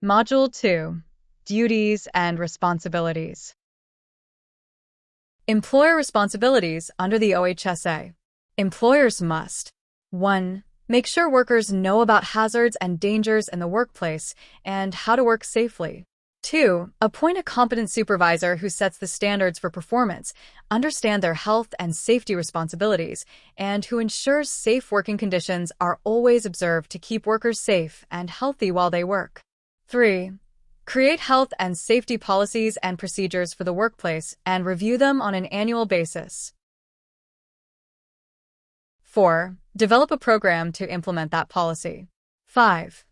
Module 2, Duties and Responsibilities. Employer responsibilities under the OHSA. Employers must 1. Make sure workers know about hazards and dangers in the workplace and how to work safely. 2. Appoint a competent supervisor who sets the standards for performance, understand their health and safety responsibilities, and who ensures safe working conditions are always observed to keep workers safe and healthy while they work. 3. Create health and safety policies and procedures for the workplace and review them on an annual basis. 4. Develop a program to implement that policy. 5.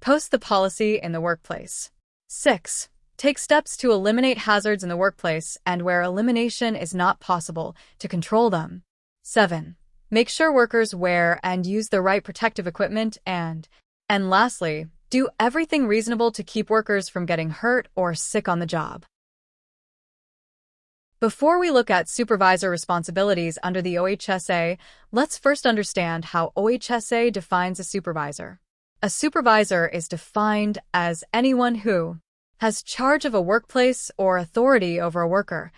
Post the policy in the workplace. 6. Take steps to eliminate hazards in the workplace and where elimination is not possible, to control them. 7. Make sure workers wear and use the right protective equipment and lastly, do everything reasonable to keep workers from getting hurt or sick on the job. Before we look at supervisor responsibilities under the OHSA, let's first understand how OHSA defines a supervisor. A supervisor is defined as anyone who has charge of a workplace or authority over a worker.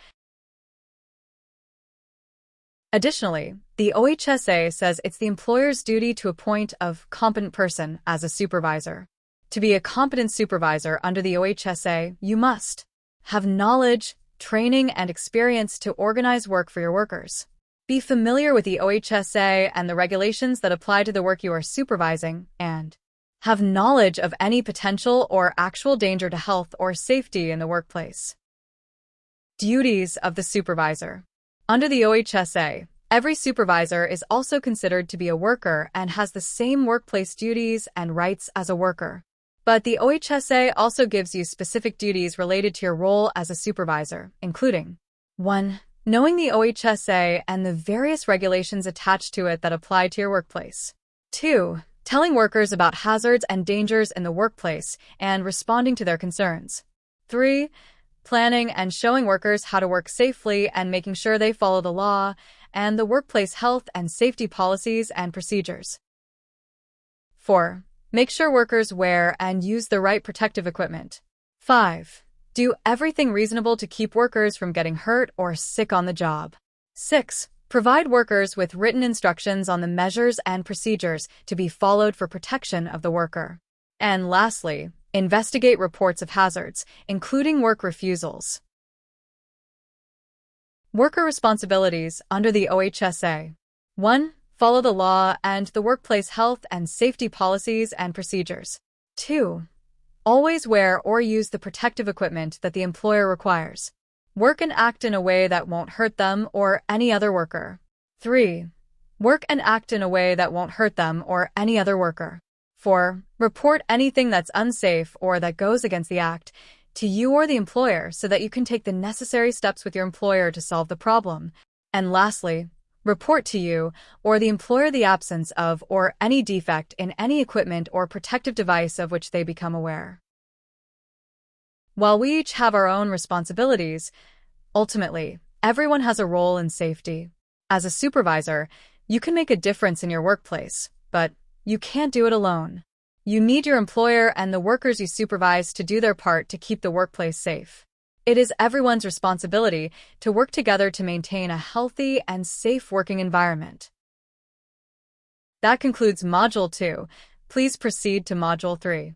Additionally, the OHSA says it's the employer's duty to appoint a competent person as a supervisor. To be a competent supervisor under the OHSA, you must have knowledge, training, and experience to organize work for your workers. Be familiar with the OHSA and the regulations that apply to the work you are supervising, and have knowledge of any potential or actual danger to health or safety in the workplace. Duties of the supervisor. Under the OHSA, every supervisor is also considered to be a worker and has the same workplace duties and rights as a worker. But the OHSA also gives you specific duties related to your role as a supervisor, including 1. Knowing the OHSA and the various regulations attached to it that apply to your workplace. 2. Telling workers about hazards and dangers in the workplace and responding to their concerns. 3. Planning and showing workers how to work safely and making sure they follow the law and the workplace health and safety policies and procedures. 4. Make sure workers wear and use the right protective equipment. 5. Do everything reasonable to keep workers from getting hurt or sick on the job. 6. Provide workers with written instructions on the measures and procedures to be followed for protection of the worker. And lastly, investigate reports of hazards, including work refusals. Worker responsibilities under the OHSA. 1. Follow the law and the workplace health and safety policies and procedures. 2. Always wear or use the protective equipment that the employer requires. Work and act in a way that won't hurt them or any other worker. 3. Work and act in a way that won't hurt them or any other worker. 4. Report anything that's unsafe or that goes against the act to you or the employer so that you can take the necessary steps with your employer to solve the problem. And lastly, report to you or the employer the absence of or any defect in any equipment or protective device of which they become aware. While we each have our own responsibilities, ultimately, everyone has a role in safety. As a supervisor, you can make a difference in your workplace, but you can't do it alone. You need your employer and the workers you supervise to do their part to keep the workplace safe. It is everyone's responsibility to work together to maintain a healthy and safe working environment. That concludes Module 2. Please proceed to Module 3.